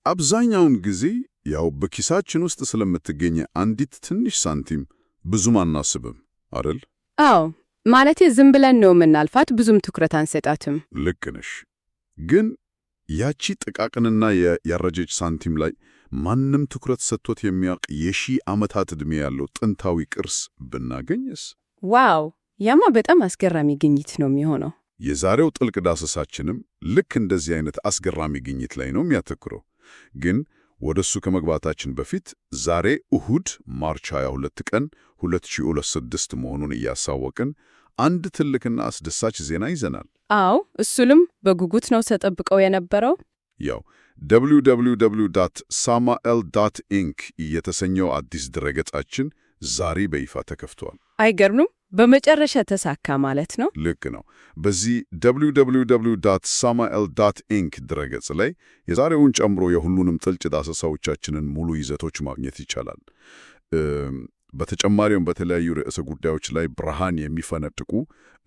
አብዛኛውን ጊዜ ያው በኪሳችን ውስጥ ስለምትገኝ አንዲት ትንሽ ሳንቲም ብዙም አናስብም አይደል? አዎ፣ ማለቴ ዝም ብለን ነው የምናልፋት፣ ብዙም ትኩረት አንሰጣትም። ልክ ነሽ። ግን ያቺ ጥቃቅንና ያረጀች ሳንቲም ላይ ማንም ትኩረት ሰጥቶት የሚያውቅ የሺህ ዓመታት ዕድሜ ያለው ጥንታዊ ቅርስ ብናገኝስ? ዋው! ያማ በጣም አስገራሚ ግኝት ነው የሚሆነው። የዛሬው ጥልቅ ዳሰሳችንም ልክ እንደዚህ አይነት አስገራሚ ግኝት ላይ ነው የሚያተኩረው። ግን ወደሱ ከመግባታችን በፊት ዛሬ እሁድ ማርች 22 ቀን 2026 መሆኑን እያሳወቅን አንድ ትልቅና አስደሳች ዜና ይዘናል። አዎ፣ እሱንም በጉጉት ነው ተጠብቀው የነበረው። ያው www.samael.inc የተሰኘው አዲስ ድረገጻችን ዛሬ በይፋ ተከፍቷል። አይገርምም? በመጨረሻ ተሳካ ማለት ነው። ልክ ነው። በዚህ www.samael.inc ድረገጽ ላይ የዛሬውን ጨምሮ የሁሉንም ጥልቅ ዳሰሳዎቻችንን ሙሉ ይዘቶች ማግኘት ይቻላል። በተጨማሪም በተለያዩ ርዕሰ ጉዳዮች ላይ ብርሃን የሚፈነጥቁ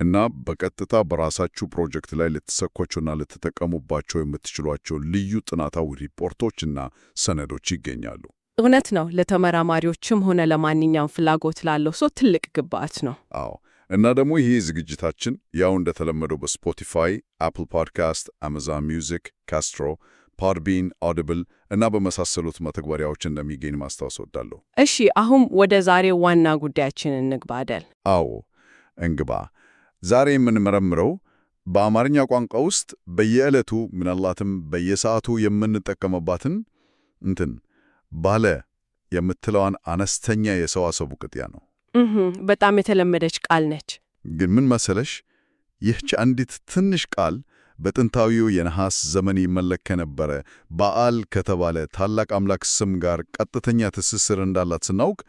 እና በቀጥታ በራሳችሁ ፕሮጀክት ላይ ልትሰኳቸውና ልትጠቀሙባቸው የምትችሏቸው ልዩ ጥናታዊ ሪፖርቶችና ሰነዶች ይገኛሉ። እውነት ነው። ለተመራማሪዎችም ሆነ ለማንኛውም ፍላጎት ላለው ሰው ትልቅ ግብአት ነው። አዎ። እና ደግሞ ይህ ዝግጅታችን ያው እንደተለመደው በስፖቲፋይ፣ አፕል ፖድካስት፣ አማዞን ሚውዚክ፣ ካስትሮ፣ ፖድቢን፣ ኦዲብል እና በመሳሰሉት መተግበሪያዎች እንደሚገኝ ማስታወስ እወዳለሁ። እሺ፣ አሁን ወደ ዛሬው ዋና ጉዳያችን እንግባ አይደል? አዎ እንግባ። ዛሬ የምንመረምረው በአማርኛ ቋንቋ ውስጥ በየዕለቱ ምናልባትም በየሰዓቱ የምንጠቀምባትን ባለ የምትለዋን አነስተኛ የሰዋሰው ቅጥያ ነው። በጣም የተለመደች ቃል ነች። ግን ምን መሰለሽ፣ ይህች አንዲት ትንሽ ቃል በጥንታዊው የነሐስ ዘመን ይመለክ ከነበረ በዓል ከተባለ ታላቅ አምላክ ስም ጋር ቀጥተኛ ትስስር እንዳላት ስናውቅ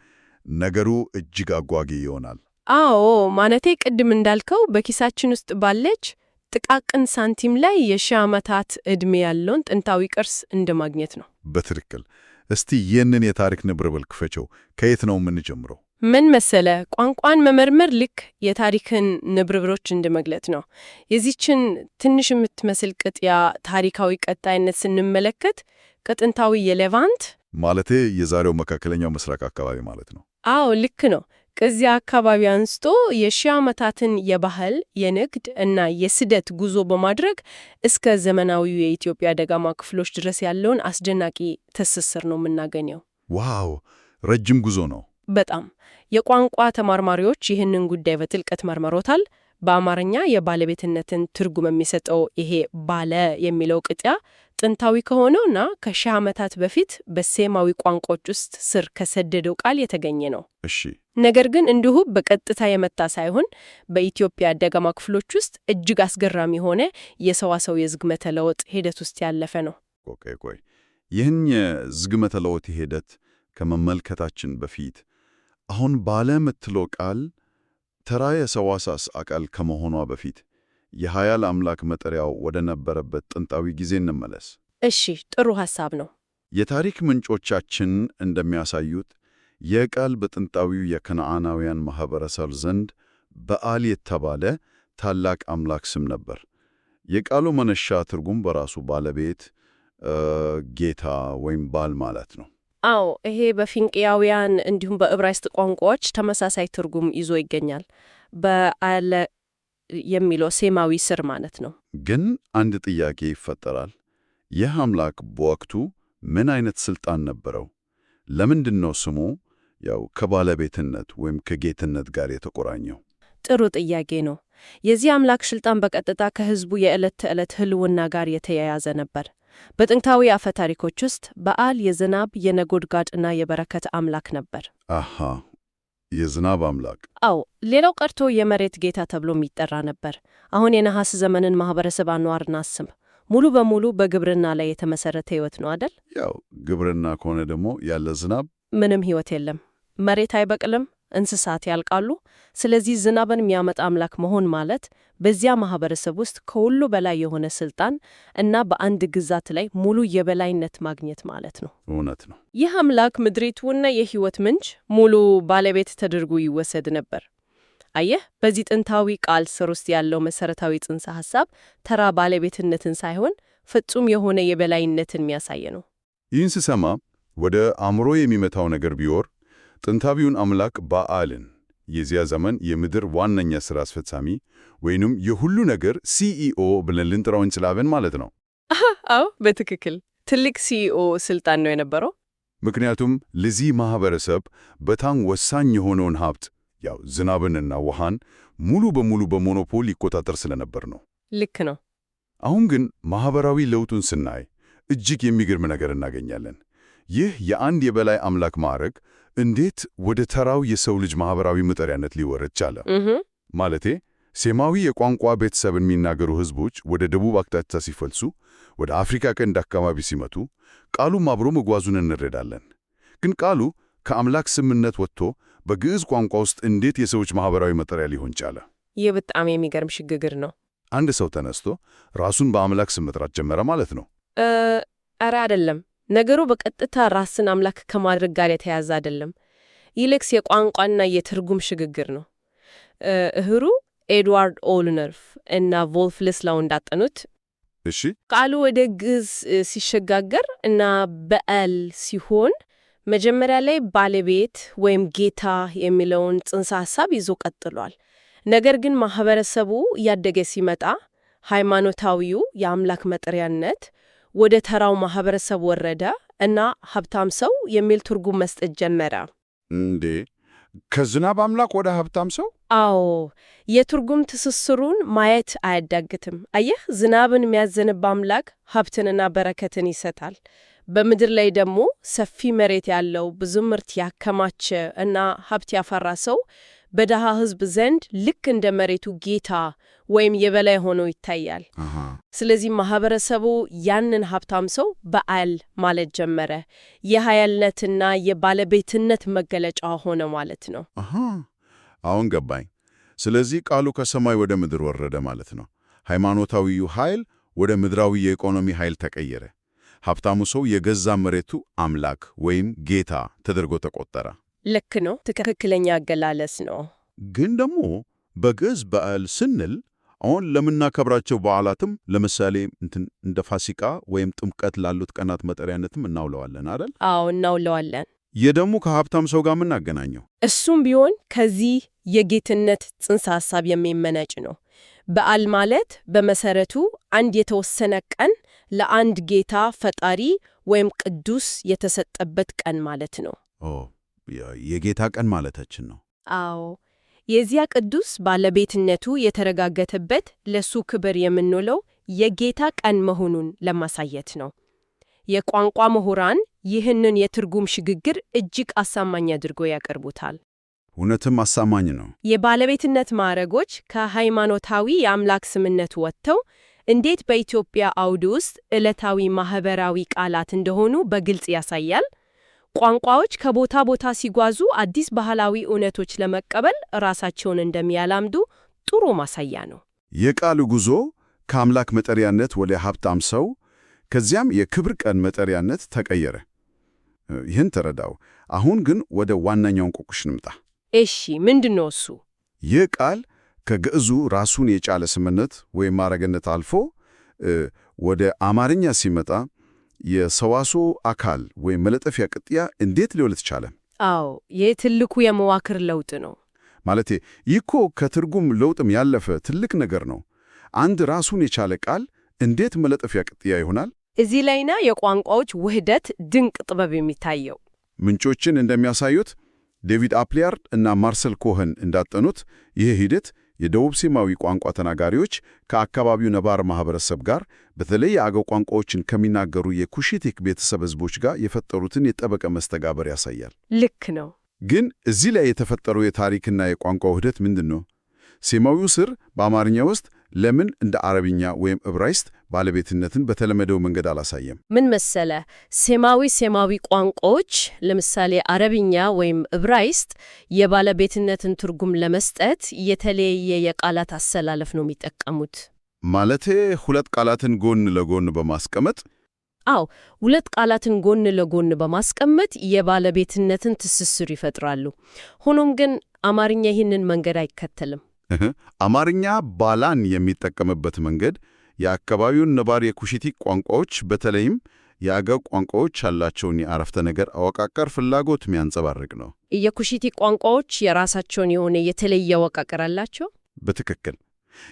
ነገሩ እጅግ አጓጊ ይሆናል። አዎ፣ ማለቴ ቅድም እንዳልከው በኪሳችን ውስጥ ባለች ጥቃቅን ሳንቲም ላይ የሺህ ዓመታት ዕድሜ ያለውን ጥንታዊ ቅርስ እንደማግኘት ነው። በትክክል። እስቲ ይህንን የታሪክ ንብርብል ክፈቸው። ከየት ነው የምንጀምረው? ምን መሰለ፣ ቋንቋን መመርመር ልክ የታሪክን ንብርብሮች እንደመግለጥ ነው። የዚችን ትንሽ የምትመስል ቅጥያ ታሪካዊ ቀጣይነት ስንመለከት ከጥንታዊ የሌቫንት ማለቴ የዛሬው መካከለኛው ምስራቅ አካባቢ ማለት ነው። አዎ ልክ ነው። ከዚያ አካባቢ አንስቶ የሺህ ዓመታትን የባህል የንግድ እና የስደት ጉዞ በማድረግ እስከ ዘመናዊው የኢትዮጵያ ደጋማ ክፍሎች ድረስ ያለውን አስደናቂ ትስስር ነው የምናገኘው። ዋው! ረጅም ጉዞ ነው። በጣም የቋንቋ ተመራማሪዎች ይህንን ጉዳይ በጥልቀት መርምረውታል። በአማርኛ የባለቤትነትን ትርጉም የሚሰጠው ይሄ ባለ የሚለው ቅጥያ ጥንታዊ ከሆነውና ከሺህ ዓመታት በፊት በሴማዊ ቋንቋዎች ውስጥ ስር ከሰደደው ቃል የተገኘ ነው። እሺ። ነገር ግን እንዲሁ በቀጥታ የመጣ ሳይሆን በኢትዮጵያ ደጋማ ክፍሎች ውስጥ እጅግ አስገራሚ ሆነ የሰዋሰው የዝግመተ ለውጥ ሂደት ውስጥ ያለፈ ነው። ቆይ ይህን የዝግመተ ለውጥ ሂደት ከመመልከታችን በፊት አሁን ባለ የምትለው ቃል ተራ የሰዋሰው አካል ከመሆኗ በፊት የኃያል አምላክ መጠሪያው ወደ ነበረበት ጥንታዊ ጊዜ እንመለስ። እሺ፣ ጥሩ ሐሳብ ነው። የታሪክ ምንጮቻችን እንደሚያሳዩት ይህ ቃል በጥንታዊው የከነዓናውያን ማህበረሰብ ዘንድ በዓል የተባለ ታላቅ አምላክ ስም ነበር። የቃሉ መነሻ ትርጉም በራሱ ባለቤት፣ ጌታ ወይም ባል ማለት ነው። አዎ፣ ይሄ በፊንቅያውያን እንዲሁም በዕብራይስጥ ቋንቋዎች ተመሳሳይ ትርጉም ይዞ ይገኛል። በዓል የሚለው ሴማዊ ስር ማለት ነው። ግን አንድ ጥያቄ ይፈጠራል። ይህ አምላክ በወቅቱ ምን አይነት ስልጣን ነበረው? ለምንድን ነው ስሙ ከባለቤትነት ወይም ከጌትነት ጋር የተቆራኘው? ጥሩ ጥያቄ ነው። የዚህ አምላክ ስልጣን በቀጥታ ከሕዝቡ የዕለት ተዕለት ህልውና ጋር የተያያዘ ነበር። በጥንታዊ አፈ ታሪኮች ውስጥ በዓል የዝናብ የነጎድጓድና የበረከት አምላክ ነበር። አሃ፣ የዝናብ አምላክ። አዎ፣ ሌላው ቀርቶ የመሬት ጌታ ተብሎም ይጠራ ነበር። አሁን የነሐስ ዘመንን ማህበረሰብ አኗር እናስብ። ሙሉ በሙሉ በግብርና ላይ የተመሰረተ ህይወት ነው አይደል? ግብርና ከሆነ ደግሞ ያለ ዝናብ ምንም ህይወት የለም። መሬት አይበቅልም፣ እንስሳት ያልቃሉ። ስለዚህ ዝናብን የሚያመጣ አምላክ መሆን ማለት በዚያ ማህበረሰብ ውስጥ ከሁሉ በላይ የሆነ ስልጣን እና በአንድ ግዛት ላይ ሙሉ የበላይነት ማግኘት ማለት ነው። እውነት ነው። ይህ አምላክ ምድሪቱና የህይወት ምንጭ ሙሉ ባለቤት ተደርጎ ይወሰድ ነበር። አየህ፣ በዚህ ጥንታዊ ቃል ስር ውስጥ ያለው መሰረታዊ ጽንሰ ሐሳብ ተራ ባለቤትነትን ሳይሆን ፍጹም የሆነ የበላይነትን የሚያሳይ ነው። ይህን ስሰማ ወደ አእምሮ የሚመታው ነገር ቢኖር ጥንታዊውን አምላክ በዓልን የዚያ ዘመን የምድር ዋነኛ ሥራ አስፈጻሚ ወይንም የሁሉ ነገር ሲኢኦ ብለን ልንጠራው እንችላለን ማለት ነው። አዎ፣ በትክክል ትልቅ ሲኢኦ ስልጣን ነው የነበረው። ምክንያቱም ለዚህ ማህበረሰብ በጣም ወሳኝ የሆነውን ሀብት ያው ዝናብንና ውሃን ሙሉ በሙሉ በሞኖፖል ይቆጣጠር ስለነበር ነው። ልክ ነው። አሁን ግን ማህበራዊ ለውጡን ስናይ እጅግ የሚገርም ነገር እናገኛለን። ይህ የአንድ የበላይ አምላክ ማዕረግ እንዴት ወደ ተራው የሰው ልጅ ማህበራዊ መጠሪያነት ሊወረድ ቻለ? ማለቴ ሴማዊ የቋንቋ ቤተሰብን የሚናገሩ ህዝቦች ወደ ደቡብ አቅጣጫ ሲፈልሱ፣ ወደ አፍሪካ ቀንድ አካባቢ ሲመጡ ቃሉም አብሮ መጓዙን እንረዳለን። ግን ቃሉ ከአምላክ ስምነት ወጥቶ በግዕዝ ቋንቋ ውስጥ እንዴት የሰዎች ማህበራዊ መጠሪያ ሊሆን ቻለ? ይህ በጣም የሚገርም ሽግግር ነው። አንድ ሰው ተነስቶ ራሱን በአምላክ ስም መጥራት ጀመረ ማለት ነው? ኧረ አይደለም። ነገሩ በቀጥታ ራስን አምላክ ከማድረግ ጋር የተያያዘ አይደለም። ይልቅስ የቋንቋና የትርጉም ሽግግር ነው። እህሩ ኤድዋርድ ኦልነርፍ እና ቮልፍ ልስላው እንዳጠኑት እሺ፣ ቃሉ ወደ ግዕዝ ሲሸጋገር እና በዓል ሲሆን መጀመሪያ ላይ ባለቤት ወይም ጌታ የሚለውን ጽንሰ ሐሳብ ይዞ ቀጥሏል። ነገር ግን ማህበረሰቡ እያደገ ሲመጣ ሃይማኖታዊው የአምላክ መጠሪያነት ወደ ተራው ማህበረሰብ ወረደ እና ሀብታም ሰው የሚል ትርጉም መስጠት ጀመረ። እንዴ! ከዝናብ አምላክ ወደ ሀብታም ሰው? አዎ፣ የትርጉም ትስስሩን ማየት አያዳግትም። አየህ፣ ዝናብን የሚያዘንብ አምላክ ሀብትንና በረከትን ይሰጣል። በምድር ላይ ደግሞ ሰፊ መሬት ያለው ብዙ ምርት ያከማቸ እና ሀብት ያፈራ ሰው በደሃ ሕዝብ ዘንድ ልክ እንደ መሬቱ ጌታ ወይም የበላይ ሆኖ ይታያል። ስለዚህ ማህበረሰቡ ያንን ሀብታም ሰው በዓል ማለት ጀመረ። የኃያልነትና የባለቤትነት መገለጫ ሆነ ማለት ነው። አሁን ገባኝ። ስለዚህ ቃሉ ከሰማይ ወደ ምድር ወረደ ማለት ነው። ሃይማኖታዊው ኃይል ወደ ምድራዊ የኢኮኖሚ ኃይል ተቀየረ። ሀብታሙ ሰው የገዛ መሬቱ አምላክ ወይም ጌታ ተደርጎ ተቆጠረ። ልክ ነው። ትክክለኛ አገላለጽ ነው። ግን ደግሞ በግዕዝ በዓል ስንል አሁን ለምናከብራቸው በዓላትም ለምሳሌ እንደ ፋሲካ ወይም ጥምቀት ላሉት ቀናት መጠሪያነትም እናውለዋለን አይደል? አዎ፣ እናውለዋለን። ይህ ደግሞ ከሀብታም ሰው ጋር የምናገናኘው እሱም ቢሆን ከዚህ የጌትነት ጽንሰ ሐሳብ የሚመነጭ ነው። በዓል ማለት በመሰረቱ አንድ የተወሰነ ቀን ለአንድ ጌታ ፈጣሪ ወይም ቅዱስ የተሰጠበት ቀን ማለት ነው። የጌታ ቀን ማለታችን ነው። አዎ፣ የዚያ ቅዱስ ባለቤትነቱ የተረጋገጠበት ለሱ ክብር የምንውለው የጌታ ቀን መሆኑን ለማሳየት ነው። የቋንቋ ምሁራን ይህንን የትርጉም ሽግግር እጅግ አሳማኝ አድርጎ ያቀርቡታል። እውነትም አሳማኝ ነው። የባለቤትነት ማዕረጎች ከሃይማኖታዊ የአምላክ ስምነት ወጥተው እንዴት በኢትዮጵያ አውድ ውስጥ ዕለታዊ ማህበራዊ ቃላት እንደሆኑ በግልጽ ያሳያል። ቋንቋዎች ከቦታ ቦታ ሲጓዙ አዲስ ባህላዊ እውነቶች ለመቀበል ራሳቸውን እንደሚያላምዱ ጥሩ ማሳያ ነው። የቃሉ ጉዞ ከአምላክ መጠሪያነት ወደ ሀብታም ሰው ከዚያም የክብር ቀን መጠሪያነት ተቀየረ። ይህን ተረዳው። አሁን ግን ወደ ዋነኛው እንቆቅልሽ እንምጣ። እሺ፣ ምንድነው እሱ? ይህ ቃል ከግዕዙ ራሱን የቻለ ስምነት ወይም ማዕረግነት አልፎ ወደ አማርኛ ሲመጣ የሰዋስው አካል ወይም መለጠፊያ ቅጥያ እንዴት ሊወልድ ቻለ? አዎ፣ ይህ ትልቁ የመዋቅር ለውጥ ነው። ማለቴ ይህ እኮ ከትርጉም ለውጥም ያለፈ ትልቅ ነገር ነው። አንድ ራሱን የቻለ ቃል እንዴት መለጠፊያ ቅጥያ ይሆናል? እዚህ ላይና የቋንቋዎች ውህደት ድንቅ ጥበብ የሚታየው። ምንጮችን እንደሚያሳዩት ዴቪድ አፕሊያርድ እና ማርሰል ኮኸን እንዳጠኑት ይህ ሂደት የደቡብ ሴማዊ ቋንቋ ተናጋሪዎች ከአካባቢው ነባር ማህበረሰብ ጋር በተለይ የአገው ቋንቋዎችን ከሚናገሩ የኩሺቲክ ቤተሰብ ህዝቦች ጋር የፈጠሩትን የጠበቀ መስተጋበር ያሳያል። ልክ ነው። ግን እዚህ ላይ የተፈጠረው የታሪክና የቋንቋ ውህደት ምንድን ነው? ሴማዊው ስር በአማርኛ ውስጥ ለምን እንደ አረብኛ ወይም ዕብራይስጥ ባለቤትነትን በተለመደው መንገድ አላሳየም? ምን መሰለ፣ ሴማዊ ቋንቋዎች ለምሳሌ አረብኛ ወይም ዕብራይስጥ የባለቤትነትን ትርጉም ለመስጠት የተለየ የቃላት አሰላለፍ ነው የሚጠቀሙት። ማለቴ ሁለት ቃላትን ጎን ለጎን በማስቀመጥ? አዎ፣ ሁለት ቃላትን ጎን ለጎን በማስቀመጥ የባለቤትነትን ትስስር ይፈጥራሉ። ሆኖም ግን አማርኛ ይህንን መንገድ አይከተልም። አማርኛ ባላን የሚጠቀምበት መንገድ የአካባቢውን ነባር የኩሽቲክ ቋንቋዎች በተለይም የአገው ቋንቋዎች ያላቸውን የአረፍተ ነገር አወቃቀር ፍላጎት የሚያንጸባርቅ ነው። የኩሽቲክ ቋንቋዎች የራሳቸውን የሆነ የተለየ አወቃቀር አላቸው? በትክክል።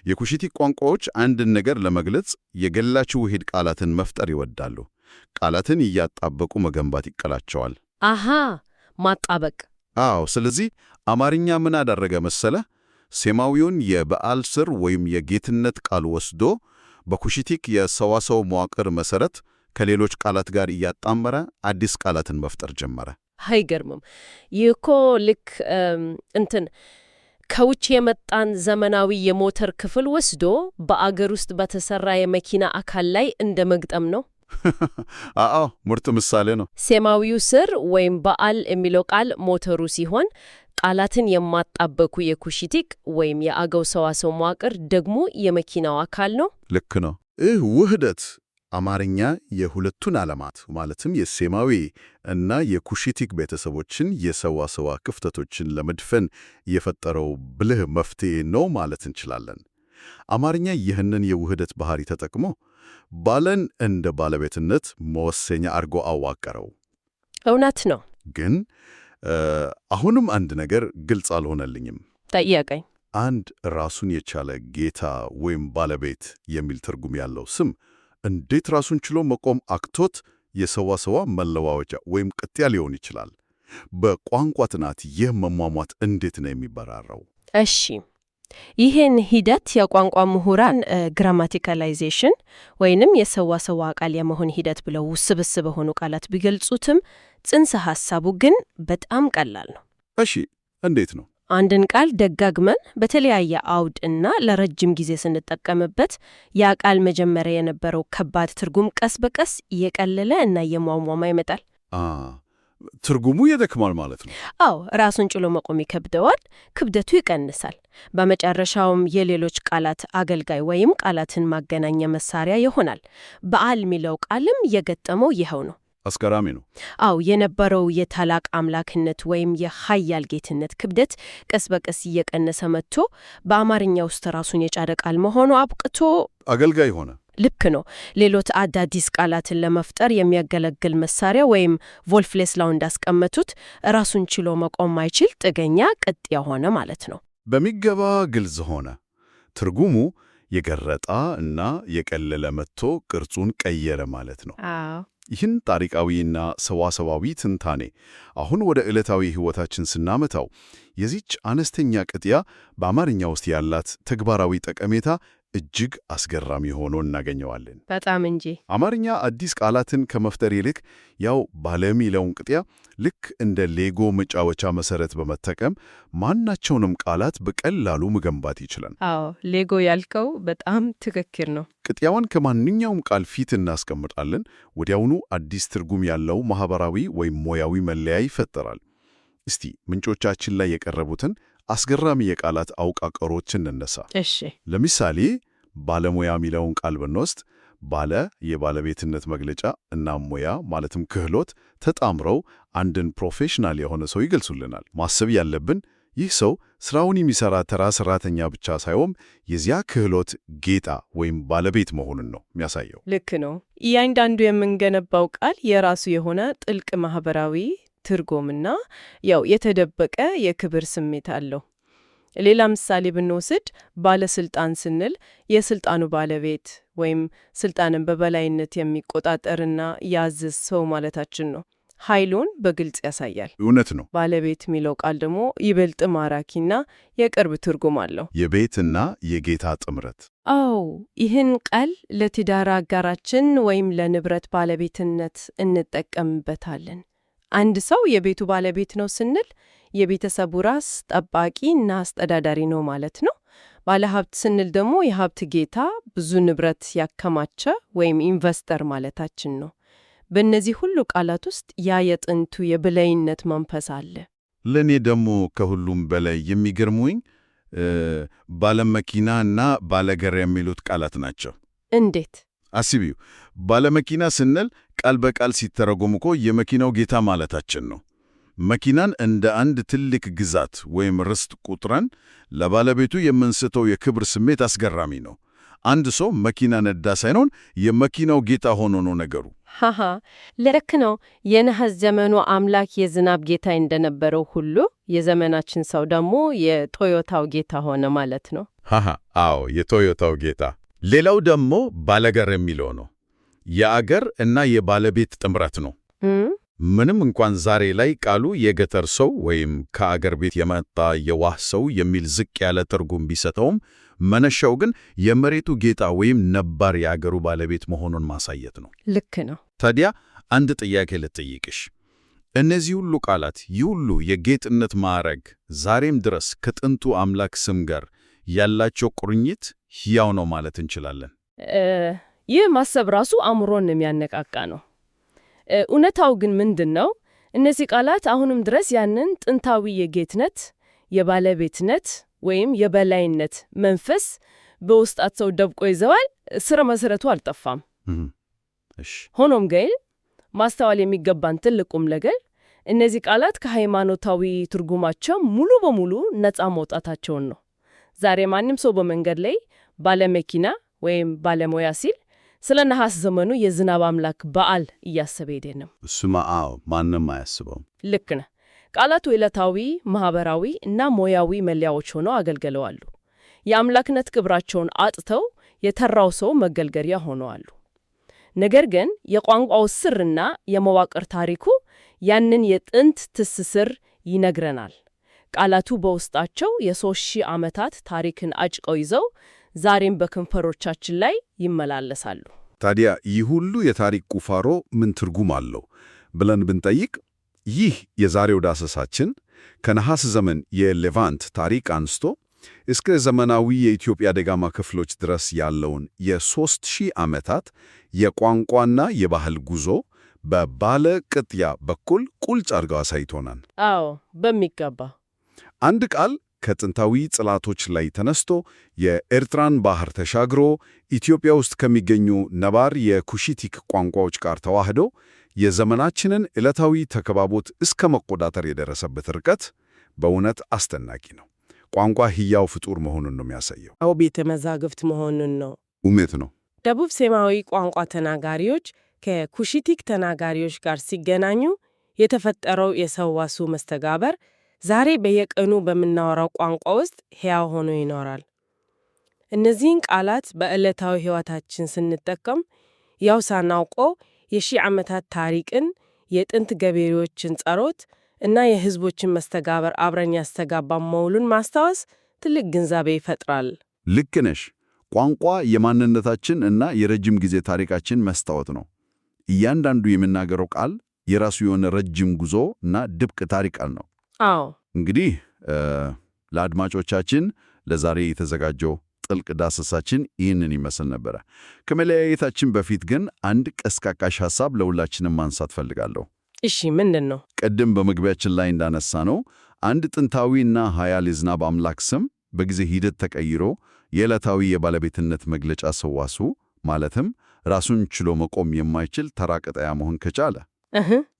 የኩሽቲክ ቋንቋዎች አንድን ነገር ለመግለጽ የገላጭ ውሂድ ቃላትን መፍጠር ይወዳሉ። ቃላትን እያጣበቁ መገንባት ይቀላቸዋል። አሃ፣ ማጣበቅ። አዎ። ስለዚህ አማርኛ ምን አደረገ መሰለ? ሴማዊውን የበዓል ስር ወይም የጌትነት ቃል ወስዶ በኩሽቲክ የሰዋሰው መዋቅር መሰረት ከሌሎች ቃላት ጋር እያጣመረ አዲስ ቃላትን መፍጠር ጀመረ። አይገርምም? ይህ እኮ ልክ ከውጭ የመጣን ዘመናዊ የሞተር ክፍል ወስዶ በአገር ውስጥ በተሰራ የመኪና አካል ላይ እንደ መግጠም ነው። አዎ፣ ምርጥ ምሳሌ ነው። ሴማዊው ስር ወይም በዓል የሚለው ቃል ሞተሩ ሲሆን ቃላትን የማጣበቁ የኩሽቲክ ወይም የአገው ሰዋሰው መዋቅር ደግሞ የመኪናው አካል ነው። ልክ ነው። ይህ ውህደት አማርኛ የሁለቱን ዓለማት ማለትም የሴማዊ እና የኩሽቲክ ቤተሰቦችን የሰዋሰዋ ክፍተቶችን ለመድፈን የፈጠረው ብልህ መፍትሄ ነው ማለት እንችላለን። አማርኛ ይህንን የውህደት ባህሪ ተጠቅሞ ባለን እንደ ባለቤትነት መወሰኛ አድርጎ አዋቀረው። እውነት ነው። ግን አሁንም አንድ ነገር ግልጽ አልሆነልኝም። ጠየቀኝ። አንድ ራሱን የቻለ ጌታ ወይም ባለቤት የሚል ትርጉም ያለው ስም እንዴት ራሱን ችሎ መቆም አቅቶት የሰዋሰዋ መለዋወጫ ወይም ቅጥያ ሊሆን ይችላል? በቋንቋ ጥናት ይህ መሟሟት እንዴት ነው የሚበራራው? እሺ፣ ይህን ሂደት የቋንቋ ምሁራን ግራማቲካላይዜሽን ወይንም የሰዋሰዋ ቃል የመሆን ሂደት ብለው ውስብስብ የሆኑ ቃላት ቢገልጹትም ጽንሰ ሐሳቡ ግን በጣም ቀላል ነው። እሺ፣ እንዴት ነው? አንድን ቃል ደጋግመን በተለያየ አውድ እና ለረጅም ጊዜ ስንጠቀምበት ያ ቃል መጀመሪያ የነበረው ከባድ ትርጉም ቀስ በቀስ እየቀለለ እና እየሟሟማ ይመጣል። ትርጉሙ ይደክማል ማለት ነው። አዎ፣ ራሱን ችሎ መቆም ይከብደዋል፣ ክብደቱ ይቀንሳል። በመጨረሻውም የሌሎች ቃላት አገልጋይ ወይም ቃላትን ማገናኛ መሳሪያ ይሆናል። በዓል የሚለው ቃልም የገጠመው ይኸው ነው። አስገራሚ ነው። አዎ፣ የነበረው የታላቅ አምላክነት ወይም የኃያል ጌትነት ክብደት ቀስ በቀስ እየቀነሰ መጥቶ በአማርኛ ውስጥ ራሱን የቻለ ቃል መሆኑ አብቅቶ አገልጋይ ሆነ። ልክ ነው። ሌሎች አዳዲስ ቃላትን ለመፍጠር የሚያገለግል መሳሪያ ወይም ቮልፍሌስላው እንዳስቀመጡት ራሱን ችሎ መቆም ማይችል ጥገኛ ቅጥያ ሆነ ማለት ነው። በሚገባ ግልጽ ሆነ። ትርጉሙ የገረጣ እና የቀለለ መጥቶ ቅርጹን ቀየረ ማለት ነው። አዎ። ይህን ታሪካዊና ሰዋሰዋዊ ትንታኔ አሁን ወደ ዕለታዊ ሕይወታችን ስናመታው የዚች አነስተኛ ቅጥያ በአማርኛ ውስጥ ያላት ተግባራዊ ጠቀሜታ እጅግ አስገራሚ ሆኖ እናገኘዋለን። በጣም እንጂ። አማርኛ አዲስ ቃላትን ከመፍጠር ይልቅ ያው ባለ የሚለውን ቅጥያ ልክ እንደ ሌጎ መጫወቻ መሰረት በመጠቀም ማናቸውንም ቃላት በቀላሉ መገንባት ይችላል። አዎ፣ ሌጎ ያልከው በጣም ትክክል ነው። ቅጥያዋን ከማንኛውም ቃል ፊት እናስቀምጣለን። ወዲያውኑ አዲስ ትርጉም ያለው ማህበራዊ ወይም ሙያዊ መለያ ይፈጠራል። እስቲ ምንጮቻችን ላይ የቀረቡትን አስገራሚ የቃላት አውቃቀሮችን እንነሳ። እሺ፣ ለምሳሌ ባለሙያ የሚለውን ቃል ብንወስድ ባለ የባለቤትነት መግለጫ እና ሙያ ማለትም ክህሎት ተጣምረው አንድን ፕሮፌሽናል የሆነ ሰው ይገልጹልናል። ማሰብ ያለብን ይህ ሰው ስራውን የሚሰራ ተራ ሰራተኛ ብቻ ሳይሆን የዚያ ክህሎት ጌታ ወይም ባለቤት መሆኑን ነው የሚያሳየው። ልክ ነው። እያንዳንዱ የምንገነባው ቃል የራሱ የሆነ ጥልቅ ማህበራዊ ትርጉምና ያው የተደበቀ የክብር ስሜት አለው። ሌላ ምሳሌ ብንወስድ ባለስልጣን ስንል የስልጣኑ ባለቤት ወይም ስልጣንን በበላይነት የሚቆጣጠርና ያዝዝ ሰው ማለታችን ነው። ኃይሉን በግልጽ ያሳያል። እውነት ነው። ባለቤት የሚለው ቃል ደግሞ ይበልጥ ማራኪና የቅርብ ትርጉም አለው። የቤትና የጌታ ጥምረት። አዎ፣ ይህን ቃል ለትዳር አጋራችን ወይም ለንብረት ባለቤትነት እንጠቀምበታለን። አንድ ሰው የቤቱ ባለቤት ነው ስንል የቤተሰቡ ራስ ጠባቂ እና አስተዳዳሪ ነው ማለት ነው። ባለሀብት ስንል ደግሞ የሀብት ጌታ፣ ብዙ ንብረት ያከማቸ ወይም ኢንቨስተር ማለታችን ነው። በእነዚህ ሁሉ ቃላት ውስጥ ያ የጥንቱ የበላይነት መንፈስ አለ። ለእኔ ደግሞ ከሁሉም በላይ የሚገርሙኝ ባለመኪና እና ባለገር የሚሉት ቃላት ናቸው። እንዴት? አስቢው። ባለመኪና ስንል ቃል በቃል ሲተረጎም እኮ የመኪናው ጌታ ማለታችን ነው። መኪናን እንደ አንድ ትልቅ ግዛት ወይም ርስት ቁጥረን ለባለቤቱ የምንሰጠው የክብር ስሜት አስገራሚ ነው። አንድ ሰው መኪና ነዳ ሳይሆን የመኪናው ጌታ ሆኖ ነው ነገሩ። ሃሃ ልክ ነው። የነሐስ ዘመኑ አምላክ የዝናብ ጌታ እንደነበረው ሁሉ የዘመናችን ሰው ደግሞ የቶዮታው ጌታ ሆነ ማለት ነው። ሃሃ አዎ፣ የቶዮታው ጌታ። ሌላው ደግሞ ባለገር የሚለው ነው። የአገር እና የባለቤት ጥምረት ነው። ምንም እንኳን ዛሬ ላይ ቃሉ የገጠር ሰው ወይም ከአገር ቤት የመጣ የዋህ ሰው የሚል ዝቅ ያለ ትርጉም ቢሰጠውም መነሻው ግን የመሬቱ ጌታ ወይም ነባር የአገሩ ባለቤት መሆኑን ማሳየት ነው። ልክ ነው። ታዲያ አንድ ጥያቄ ልጠይቅሽ። እነዚህ ሁሉ ቃላት፣ ይህ ሁሉ የጌትነት ማዕረግ ዛሬም ድረስ ከጥንቱ አምላክ ስም ጋር ያላቸው ቁርኝት ሕያው ነው ማለት እንችላለን? ይህ ማሰብ ራሱ አእምሮን የሚያነቃቃ ነው። እውነታው ግን ምንድን ነው? እነዚህ ቃላት አሁንም ድረስ ያንን ጥንታዊ የጌትነት፣ የባለቤትነት ወይም የበላይነት መንፈስ በውስጣቸው ደብቆ ይዘዋል። ስረ መሰረቱ አልጠፋም። ሆኖም ግን ማስተዋል የሚገባን ትልቁም ነገር እነዚህ ቃላት ከሃይማኖታዊ ትርጉማቸው ሙሉ በሙሉ ነፃ መውጣታቸውን ነው። ዛሬ ማንም ሰው በመንገድ ላይ ባለመኪና ወይም ባለሙያ ሲል ስለ ነሐስ ዘመኑ የዝናብ አምላክ በዓል እያሰበ አይደለም። እሱማ አዎ፣ ማንም አያስበውም። ልክ ነህ። ቃላቱ ዕለታዊ፣ ማህበራዊ እና ሙያዊ መለያዎች ሆነው አገልግለዋል። የአምላክነት ክብራቸውን አጥተው የተራው ሰው መገልገያ ሆነዋል። ነገር ግን የቋንቋው ስርና የመዋቅር ታሪኩ ያንን የጥንት ትስስር ይነግረናል። ቃላቱ በውስጣቸው የ3000 ዓመታት ታሪክን አጭቀው ይዘው ዛሬም በከንፈሮቻችን ላይ ይመላለሳሉ። ታዲያ ይህ ሁሉ የታሪክ ቁፋሮ ምን ትርጉም አለው ብለን ብንጠይቅ፣ ይህ የዛሬው ዳሰሳችን ከነሐስ ዘመን የሌቫንት ታሪክ አንስቶ እስከ ዘመናዊ የኢትዮጵያ ደጋማ ክፍሎች ድረስ ያለውን የ3000 ዓመታት የቋንቋና የባህል ጉዞ በባለ ቅጥያ በኩል ቁልጭ አድርገው አሳይቶናል። አዎ፣ በሚገባ አንድ ቃል ከጥንታዊ ጽላቶች ላይ ተነስቶ የኤርትራን ባህር ተሻግሮ ኢትዮጵያ ውስጥ ከሚገኙ ነባር የኩሺቲክ ቋንቋዎች ጋር ተዋህዶ የዘመናችንን ዕለታዊ ተከባቦት እስከ መቆጣጠር የደረሰበት ርቀት በእውነት አስደናቂ ነው። ቋንቋ ሕያው ፍጡር መሆኑን ነው የሚያሳየው። አዎ፣ ቤተ መዛግብት መሆኑን ነው። እውነት ነው። ደቡብ ሴማዊ ቋንቋ ተናጋሪዎች ከኩሺቲክ ተናጋሪዎች ጋር ሲገናኙ የተፈጠረው የሰዋስው መስተጋበር ዛሬ በየቀኑ በምናወራው ቋንቋ ውስጥ ሕያው ሆኖ ይኖራል። እነዚህን ቃላት በዕለታዊ ሕይወታችን ስንጠቀም ያው ሳናውቀው የ1000 ዓመታት ታሪክን፣ የጥንት ገበሬዎችን ጸሎት እና የሕዝቦችን መስተጋበር አብረን ያስተጋባ መሆኑን ማስታወስ ትልቅ ግንዛቤ ይፈጥራል። ልክ ነሽ። ቋንቋ የማንነታችን እና የረጅም ጊዜ ታሪካችን መስታወት ነው። እያንዳንዱ የምናገረው ቃል የራሱ የሆነ ረጅም ጉዞ እና ድብቅ ታሪክ ነው። አዎ። እንግዲህ ለአድማጮቻችን ለዛሬ የተዘጋጀው ጥልቅ ዳሰሳችን ይህንን ይመስል ነበረ። ከመለያየታችን በፊት ግን አንድ ቀስቃቃሽ ሐሳብ ለሁላችንም ማንሳት ፈልጋለሁ። እሺ፣ ምንድን ነው? ቅድም በመግቢያችን ላይ እንዳነሳ ነው አንድ ጥንታዊና ኃያል የዝናብ አምላክ ስም በጊዜ ሂደት ተቀይሮ የዕለታዊ የባለቤትነት መግለጫ ሰዋስው ማለትም ራሱን ችሎ መቆም የማይችል ተራ ቅጥያ መሆን ከቻለ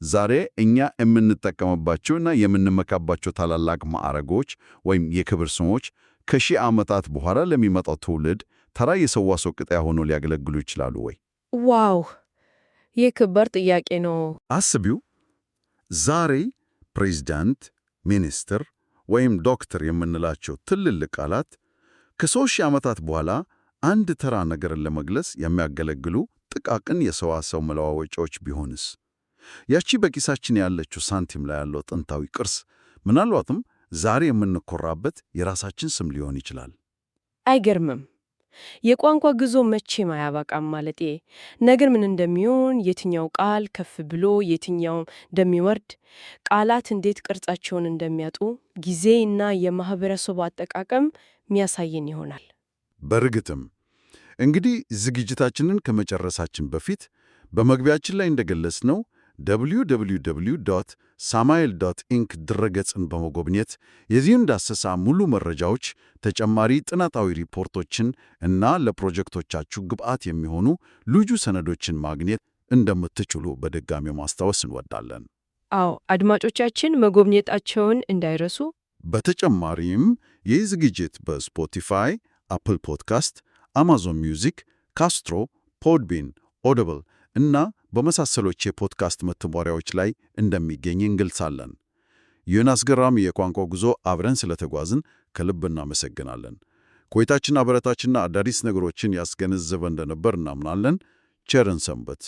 ዛሬ እኛ የምንጠቀምባቸውና የምንመካባቸው ታላላቅ ማዕረጎች ወይም የክብር ስሞች ከ1000 ዓመታት በኋላ ለሚመጣው ትውልድ ተራ የሰዋስው ቅጥያ ሆኖ ሊያገለግሉ ይችላሉ ወይ? ዋው! ይህ ከባድ ጥያቄ ነው። አስቢው። ዛሬ ፕሬዝዳንት፣ ሚኒስትር ወይም ዶክተር የምንላቸው ትልልቅ ቃላት ከ3000 ዓመታት በኋላ አንድ ተራ ነገርን ለመግለጽ የሚያገለግሉ ጥቃቅን የሰዋሰው መለዋወጫዎች ቢሆንስ? ያቺ በኪሳችን ያለችው ሳንቲም ላይ ያለው ጥንታዊ ቅርስ ምናልባትም ዛሬ የምንኮራበት የራሳችን ስም ሊሆን ይችላል። አይገርምም? የቋንቋ ጉዞ መቼም አያበቃም ማለቴ። ነገር ምን እንደሚሆን፣ የትኛው ቃል ከፍ ብሎ የትኛው እንደሚወርድ፣ ቃላት እንዴት ቅርጻቸውን እንደሚያጡ ጊዜና የማህበረሰቡ አጠቃቀም የሚያሳየን ይሆናል። በእርግጥም እንግዲህ ዝግጅታችንን ከመጨረሳችን በፊት በመግቢያችን ላይ እንደገለጽነው www.samael.inc ድረገጽን በመጎብኘት የዚህን ዳሰሳ ሙሉ መረጃዎች፣ ተጨማሪ ጥናታዊ ሪፖርቶችን እና ለፕሮጀክቶቻችሁ ግብዓት የሚሆኑ ልዩ ሰነዶችን ማግኘት እንደምትችሉ በድጋሚ ማስታወስ እንወዳለን። አዎ፣ አድማጮቻችን መጎብኘታቸውን እንዳይረሱ። በተጨማሪም ይህ ዝግጅት በስፖቲፋይ፣ አፕል ፖድካስት፣ አማዞን ሚውዚክ፣ ካስትሮ፣ ፖድቢን፣ ኦዲብል እና በመሳሰሎች የፖድካስት መተግበሪያዎች ላይ እንደሚገኝ እንገልጻለን። ይህን አስገራሚ የቋንቋ ጉዞ አብረን ስለተጓዝን ከልብ እናመሰግናለን። ቆይታችን አበረታችና አዳዲስ ነገሮችን ያስገነዘበ እንደነበር እናምናለን። ቸርን ሰንበት።